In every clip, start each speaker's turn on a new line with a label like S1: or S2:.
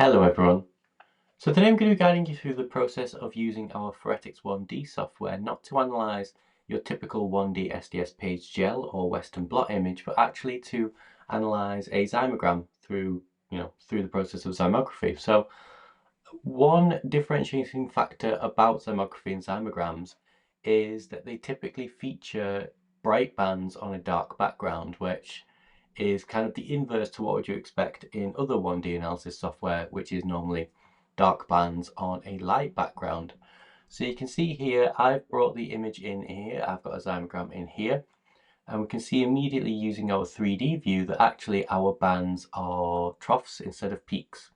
S1: Hello everyone. So today I'm going to be guiding you through the process of using our Foretix 1D software, not to analyze your typical 1D SDS page gel or Western blot image, but actually to analyze a Zymogram through the process of Zymography. So one differentiating factor about Zymography and Zymograms is that they typically feature bright bands on a dark background, which is kind of the inverse to what would you expect in other 1D analysis software, which is normally dark bands on a light background. So you can see here, I've brought the image in here, I've got a Zymogram in here, and we can see immediately using our 3D view that actually our bands are troughs instead of peaks.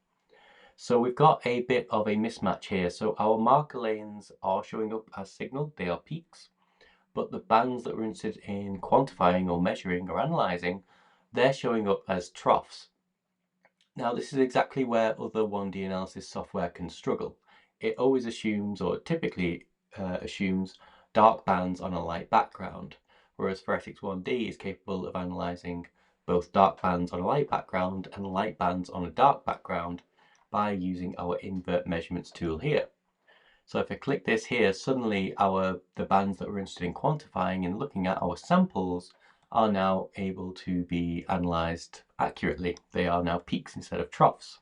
S1: So we've got a bit of a mismatch here. So our marker lanes are showing up as signal, they are peaks, but the bands that we're interested in quantifying or measuring or analyzing, they're showing up as troughs. Now this is exactly where other 1D analysis software can struggle. It always assumes, or typically assumes, dark bands on a light background, whereas Foretix 1D is capable of analysing both dark bands on a light background and light bands on a dark background by using our invert measurements tool here. So if I click this here, suddenly the bands that we're interested in quantifying and looking at, our samples, are now able to be analysed accurately. They are now peaks instead of troughs.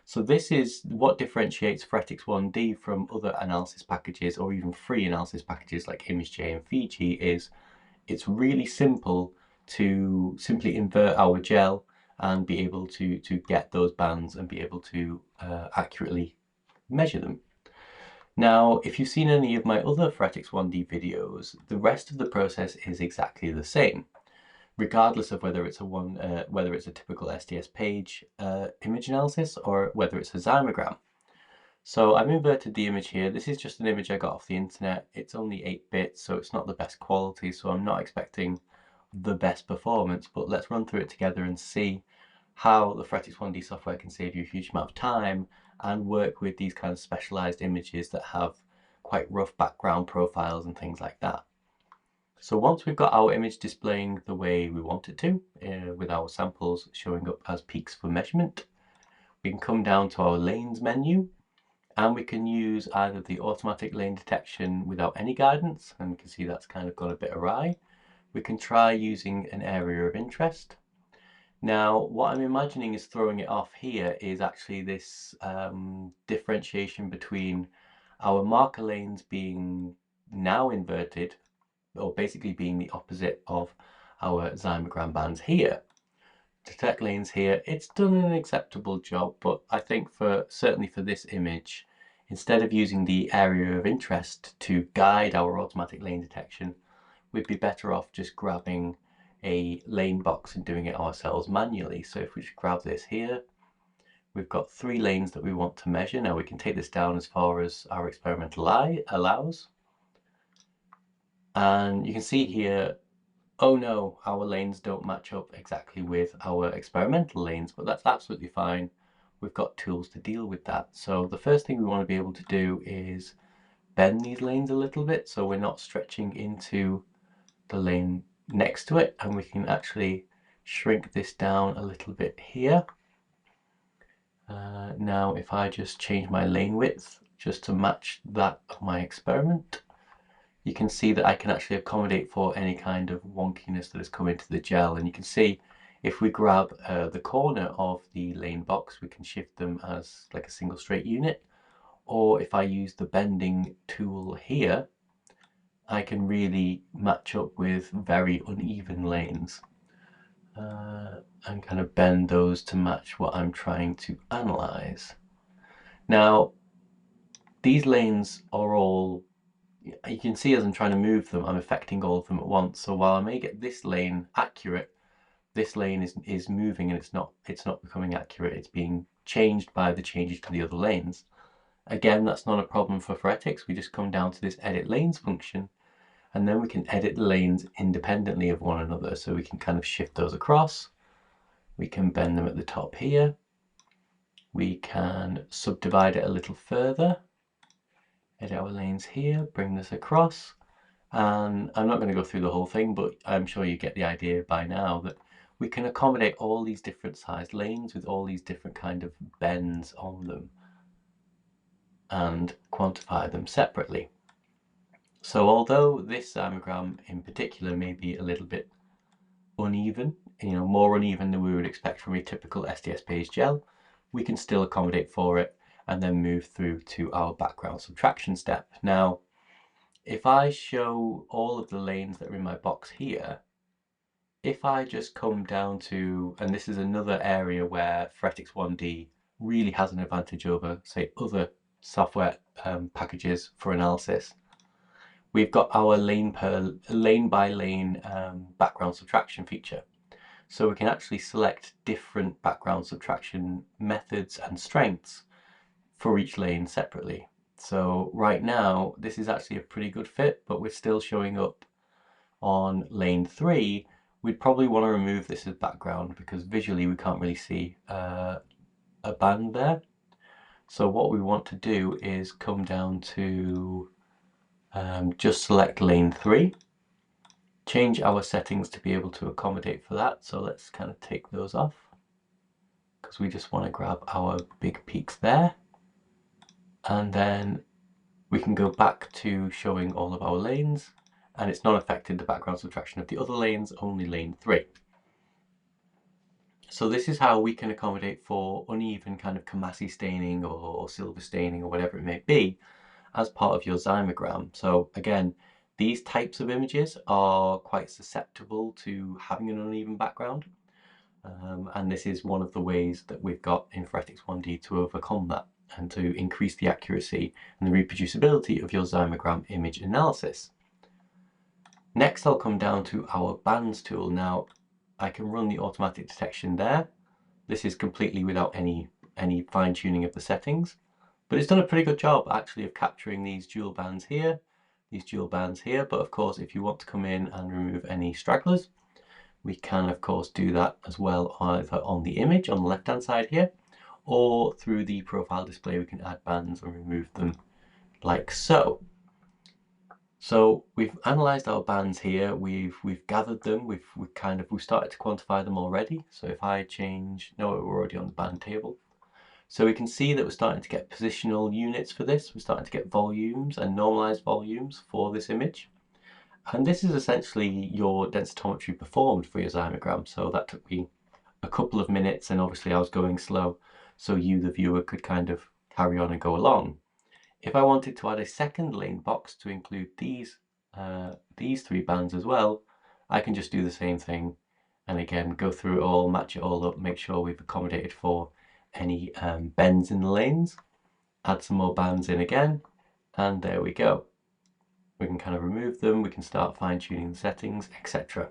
S1: So this is what differentiates Foretix 1D from other analysis packages or even free analysis packages like ImageJ and Fiji. Is it's really simple to simply invert our gel and be able to get those bands and be able to accurately measure them. Now, if you've seen any of my other Foretix 1D videos, the rest of the process is exactly the same, regardless of whether it's a typical SDS page image analysis or whether it's a Zymogram. So I've inverted the image here. This is just an image I got off the internet. It's only 8 bits, so it's not the best quality, so I'm not expecting the best performance, but let's run through it together and see how the Foretix 1D software can save you a huge amount of time and work with these kind of specialized images that have quite rough background profiles and things like that. So once we've got our image displaying the way we want it to, with our samples showing up as peaks for measurement, we can come down to our lanes menu and we can use either the automatic lane detection without any guidance, and you can see that's kind of gone a bit awry. We can try using an area of interest. Now, what I'm imagining is throwing it off here is actually this differentiation between our marker lanes being now inverted, or basically being the opposite of our Zymogram bands here. Detect lanes here, it's done an acceptable job, but I think certainly for this image, instead of using the area of interest to guide our automatic lane detection, we'd be better off just grabbing a lane box and doing it ourselves manually. So if we just grab this here, we've got 3 lanes that we want to measure. Now we can take this down as far as our experimental eye allows. And you can see here, oh no, our lanes don't match up exactly with our experimental lanes, but that's absolutely fine. We've got tools to deal with that. So the first thing we want to be able to do is bend these lanes a little bit so we're not stretching into the lane next to it, and we can actually shrink this down a little bit here. Now if I just change my lane width just to match that of my experiment, you can see that I can actually accommodate for any kind of wonkiness that has come into the gel, and you can see if we grab the corner of the lane box, we can shift them as like a single straight unit, or if I use the bending tool here, I can really match up with very uneven lanes and kind of bend those to match what I'm trying to analyze. Now, these lanes are all, you can see as I'm trying to move them, I'm affecting all of them at once. So while I may get this lane accurate, this lane is moving and it's not becoming accurate. It's being changed by the changes to the other lanes. Again, that's not a problem for Foretix. We just come down to this edit lanes function, and then we can edit the lanes independently of one another. So we can kind of shift those across. We can bend them at the top here. We can subdivide it a little further. Edit our lanes here, bring this across. And I'm not going to go through the whole thing, but I'm sure you get the idea by now that we can accommodate all these different sized lanes with all these different kind of bends on them and quantify them separately. So although this Zymogram in particular may be a little bit uneven, more uneven than we would expect from a typical SDS page gel, we can still accommodate for it and then move through to our background subtraction step. Now, if I show all of the lanes that are in my box here, if I just come down to, and this is another area where FretX 1D really has an advantage over, say, other software packages for analysis. We've got our lane by lane background subtraction feature. So we can actually select different background subtraction methods and strengths for each lane separately. So right now, this is actually a pretty good fit, but we're still showing up on lane 3. We'd probably want to remove this as background because visually we can't really see a band there. So what we want to do is come down to just select lane 3, change our settings to be able to accommodate for that. So let's kind of take those off because we just want to grab our big peaks there. And then we can go back to showing all of our lanes, and it's not affected the background subtraction of the other lanes, only lane 3. So this is how we can accommodate for uneven kind of Coomassie staining or silver staining or whatever it may be as part of your Zymogram. So again, these types of images are quite susceptible to having an uneven background. And this is one of the ways that we've got in FretX 1D to overcome that and to increase the accuracy and the reproducibility of your Zymogram image analysis. Next, I'll come down to our bands tool. Now, I can run the automatic detection there. This is completely without any fine tuning of the settings, but it's done a pretty good job actually of capturing these dual bands here, these dual bands here. But of course, if you want to come in and remove any stragglers, we can of course do that as well, either on the image on the left hand side here, or through the profile display we can add bands and remove them like so. So we've analysed our bands here, we've gathered them, we've started to quantify them already. So if I change, no, we're already on the band table. So we can see that we're starting to get positional units for this. We're starting to get volumes and normalized volumes for this image. And this is essentially your densitometry performed for your Zymogram. So that took me a couple of minutes, and obviously I was going slow, so you, the viewer, could kind of carry on and go along. If I wanted to add a second lane box to include these 3 bands as well, I can just do the same thing. And again, go through it all, match it all up, make sure we've accommodated for any bends in the lanes, add some more bands in again, and there we go. We can kind of remove them, we can start fine-tuning the settings, etc.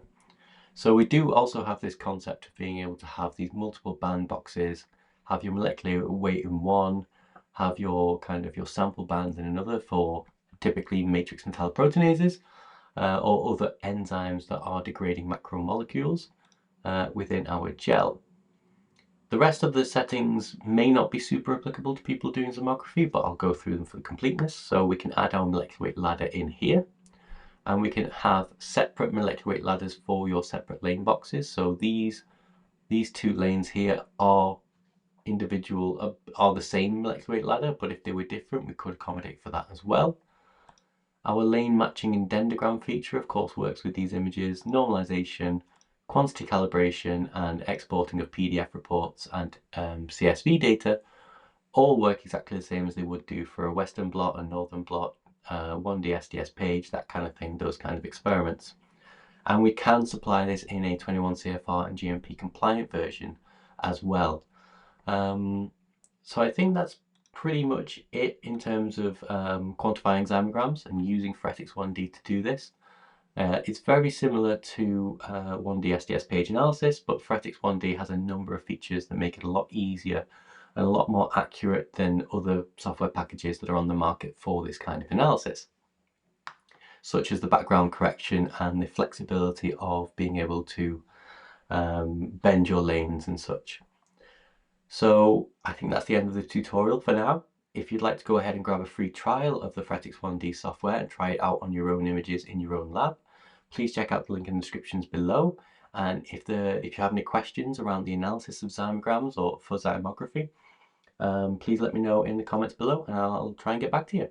S1: So we do also have this concept of being able to have these multiple band boxes, have your molecular weight in one, have your your sample bands in another for typically matrix metalloproteinases or other enzymes that are degrading macromolecules within our gel. The rest of the settings may not be super applicable to people doing Zymography, but I'll go through them for completeness. So we can add our molecular weight ladder in here, and we can have separate molecular weight ladders for your separate lane boxes. So these 2 lanes here are individual, are the same molecular weight ladder, but if they were different, we could accommodate for that as well. Our lane matching and dendrogram feature, of course, works with these images, normalization, quantity calibration, and exporting of PDF reports and CSV data all work exactly the same as they would do for a Western blot, a Northern blot, 1D SDS page, that kind of thing, those kind of experiments. And we can supply this in a 21 CFR and GMP compliant version as well. So I think that's pretty much it in terms of quantifying Zymograms and using FretX 1D to do this. It's very similar to 1D SDS page analysis, but FretX 1D has a number of features that make it a lot easier and a lot more accurate than other software packages that are on the market for this kind of analysis, such as the background correction and the flexibility of being able to bend your lanes and such. So I think that's the end of the tutorial for now. If you'd like to go ahead and grab a free trial of the FretX 1D software and try it out on your own images in your own lab, please check out the link in the descriptions below. And if you have any questions around the analysis of Zymograms or for Zymography, please let me know in the comments below and I'll try and get back to you.